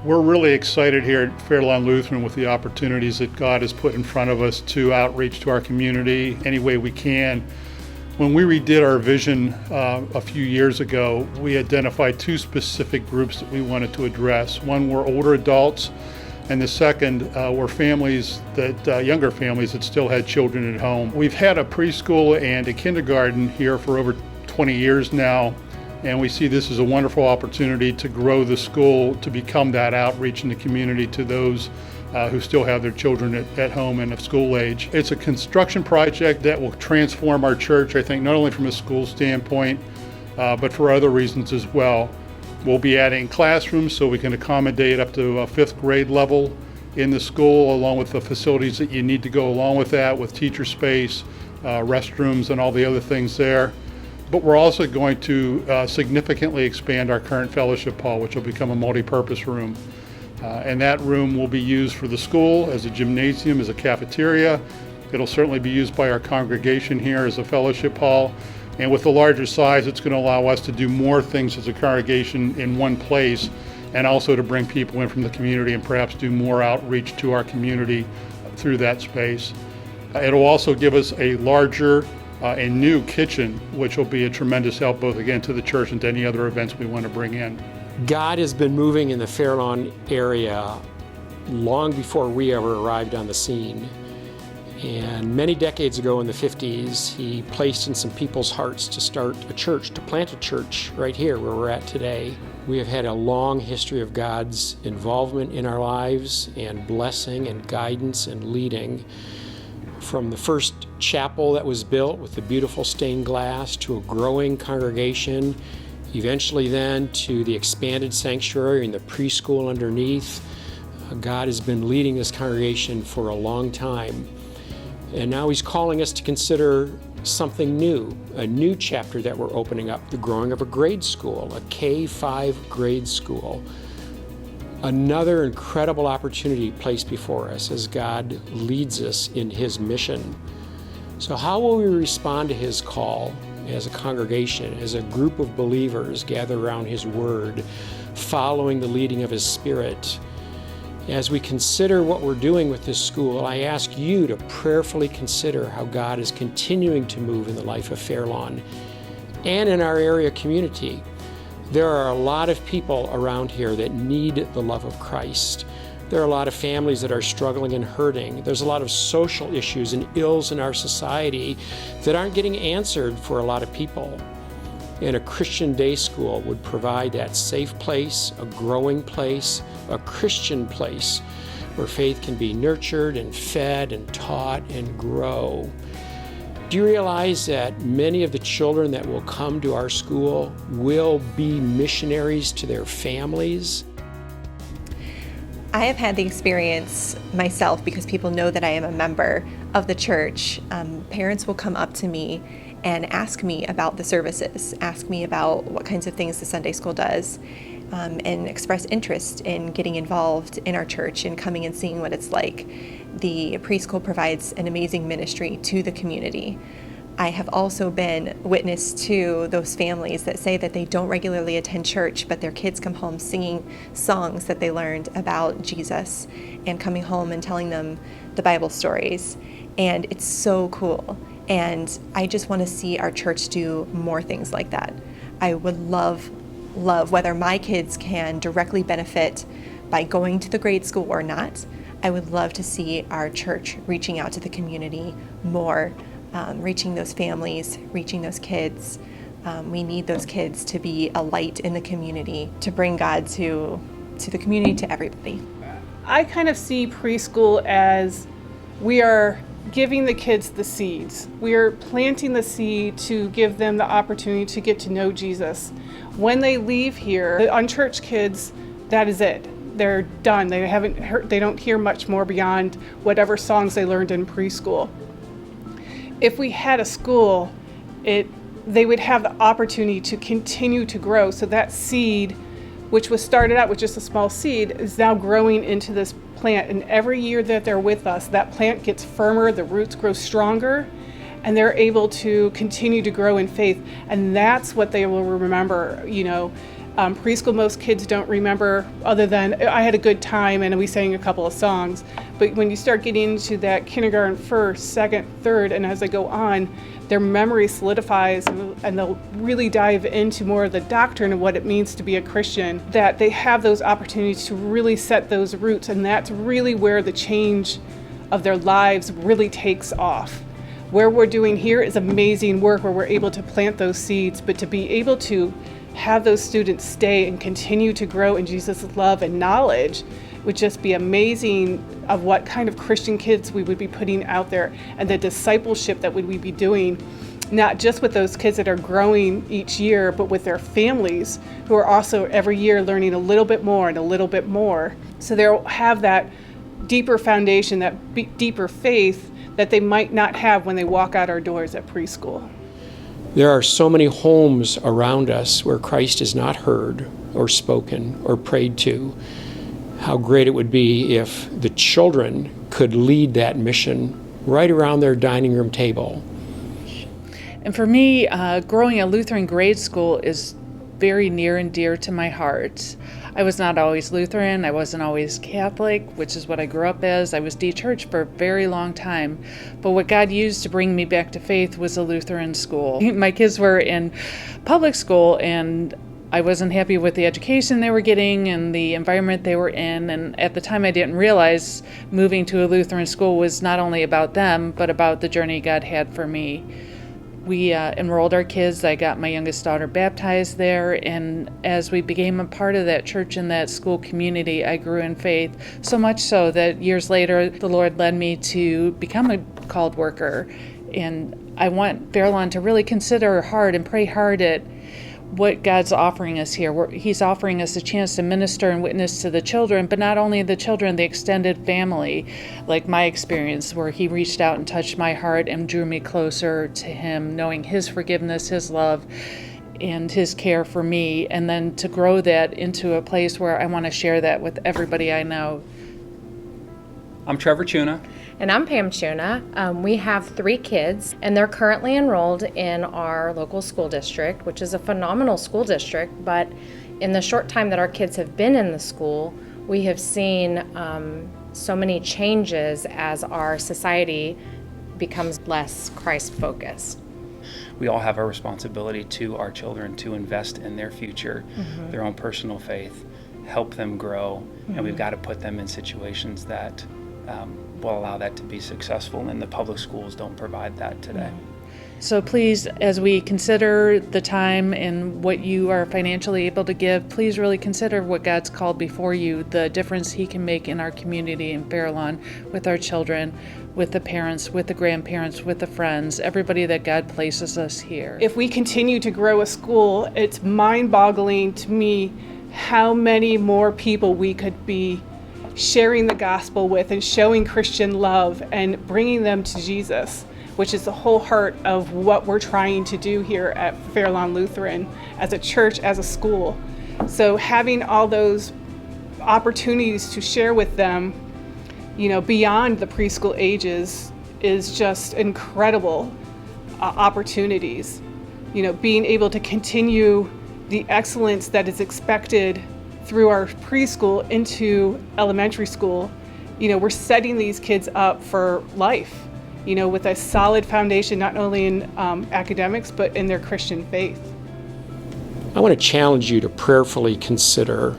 We're really excited here at Fairlawn Lutheran with the opportunities that God has put in front of us to outreach to our community any way we can. When we redid our vision a few years ago, we identified two specific groups that we wanted to address. One were older adults, and the second were families younger families that still had children at home. We've had a preschool and a kindergarten here for over 20 years now, and we see this as a wonderful opportunity to grow the school to become that outreach in the community to those who still have their children at home and of school age. It's a construction project that will transform our church, I think, not only from a school standpoint, but for other reasons as well. We'll be adding classrooms so we can accommodate up to a fifth grade level in the school, along with the facilities that you need to go along with that, with teacher space, restrooms, and all the other things there. But we're also going to significantly expand our current fellowship hall, which will become a multi-purpose room. And that room will be used for the school as a gymnasium, as a cafeteria. It'll certainly be used by our congregation here as a fellowship hall. And with the larger size, it's going to allow us to do more things as a congregation in one place, and also to bring people in from the community and perhaps do more outreach to our community through that space. It'll also give us a larger and new kitchen, which will be a tremendous help both, again, to the church and to any other events we want to bring in. God has been moving in the Fairlawn area long before we ever arrived on the scene. And many decades ago in the 50s, he placed in some people's hearts to start a church, to plant a church right here where we're at today. We have had a long history of God's involvement in our lives and blessing and guidance and leading. From the first chapel that was built with the beautiful stained glass to a growing congregation, eventually then to the expanded sanctuary and the preschool underneath. God has been leading this congregation for a long time. And now he's calling us to consider something new, a new chapter that we're opening up, the growing of a grade school, a K-5 grade school. Another incredible opportunity placed before us as God leads us in his mission. So how will we respond to his call as a congregation, as a group of believers gathered around his word, following the leading of his Spirit? As we consider what we're doing with this school, I ask you to prayerfully consider how God is continuing to move in the life of Fairlawn and in our area community. There are a lot of people around here that need the love of Christ. There are a lot of families that are struggling and hurting. There's a lot of social issues and ills in our society that aren't getting answered for a lot of people. And a Christian day school would provide that safe place, a growing place, a Christian place where faith can be nurtured and fed and taught and grow. Do you realize that many of the children that will come to our school will be missionaries to their families? I have had the experience myself because people know that I am a member of the church. Parents will come up to me and ask me about the services, ask me about what kinds of things the Sunday school does, and express interest in getting involved in our church and coming and seeing what it's like. The preschool provides an amazing ministry to the community. I have also been witness to those families that say that they don't regularly attend church, but their kids come home singing songs that they learned about Jesus and coming home and telling them the Bible stories. And it's so cool. And I just want to see our church do more things like that. I would love whether my kids can directly benefit by going to the grade school or not. I would love to see our church reaching out to the community more, reaching those families, reaching those kids. We need those kids to be a light in the community, to bring God to the community, to everybody. I kind of see preschool as we are giving the kids the seeds. We are planting the seed to give them the opportunity to get to know Jesus. When they leave here, unchurched kids, that is it. They're done. They don't hear much more beyond whatever songs they learned in preschool. If we had a school, they would have the opportunity to continue to grow. So that seed, which was started out with just a small seed, is now growing into this plant. And every year that they're with us, that plant gets firmer, the roots grow stronger, and they're able to continue to grow in faith. And that's what they will remember, Preschool, most kids don't remember, other than I had a good time and we sang a couple of songs. But when you start getting into that kindergarten, first, second, third, and as they go on, their memory solidifies and they'll really dive into more of the doctrine of what it means to be a Christian, that they have those opportunities to really set those roots. And that's really where the change of their lives really takes off. Where we're doing here is amazing work where we're able to plant those seeds, but to be able to have those students stay and continue to grow in Jesus' love and knowledge would just be amazing of what kind of Christian kids we would be putting out there and the discipleship that would we be doing, not just with those kids that are growing each year, but with their families who are also every year learning a little bit more and a little bit more. So they'll have that deeper foundation, that deeper faith that they might not have when they walk out our doors at preschool. There are so many homes around us where Christ is not heard or spoken or prayed to. How great it would be if the children could lead that mission right around their dining room table. And for me, growing a Lutheran grade school is very near and dear to my heart. I was not always Lutheran. I wasn't always Catholic, which is what I grew up as. I was de-churched for a very long time. But what God used to bring me back to faith was a Lutheran school. My kids were in public school, and I wasn't happy with the education they were getting and the environment they were in. And at the time, I didn't realize moving to a Lutheran school was not only about them, but about the journey God had for me. We enrolled our kids. I got my youngest daughter baptized there, and as we became a part of that church and that school community, I grew in faith, so much so that years later, the Lord led me to become a called worker. And I want Fairlawn to really consider hard and pray hard at what God's offering us here. He's offering us a chance to minister and witness to the children, but not only the children, the extended family, like my experience where he reached out and touched my heart and drew me closer to him, knowing his forgiveness, his love, and his care for me, and then to grow that into a place where I want to share that with everybody I know. I'm Trevor Chuna. And I'm Pam Chuna. We have 3 kids, and they're currently enrolled in our local school district, which is a phenomenal school district. But in the short time that our kids have been in the school, we have seen so many changes as our society becomes less Christ-focused. We all have a responsibility to our children to invest in their future, their own personal faith, help them grow, and we've got to put them in situations that will allow that to be successful, and the public schools don't provide that today. So please, as we consider the time and what you are financially able to give, please really consider what God's called before you, the difference he can make in our community in Fairlawn, with our children, with the parents, with the grandparents, with the friends, everybody that God places us here. If we continue to grow a school, it's mind-boggling to me how many more people we could be sharing the gospel with and showing Christian love and bringing them to Jesus, which is the whole heart of what we're trying to do here at Fairlawn Lutheran as a church, as a school. So having all those opportunities to share with them, beyond the preschool ages is just incredible opportunities. Being able to continue the excellence that is expected through our preschool into elementary school, we're setting these kids up for life, with a solid foundation, not only in academics, but in their Christian faith. I want to challenge you to prayerfully consider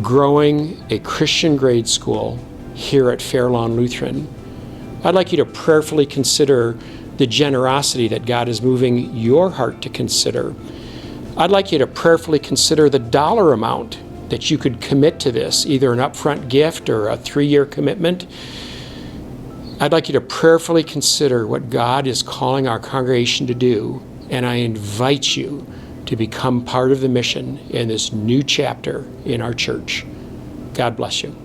growing a Christian grade school here at Fairlawn Lutheran. I'd like you to prayerfully consider the generosity that God is moving your heart to consider. I'd like you to prayerfully consider the dollar amount that you could commit to this, either an upfront gift or a 3-year commitment. I'd like you to prayerfully consider what God is calling our congregation to do, and I invite you to become part of the mission in this new chapter in our church. God bless you.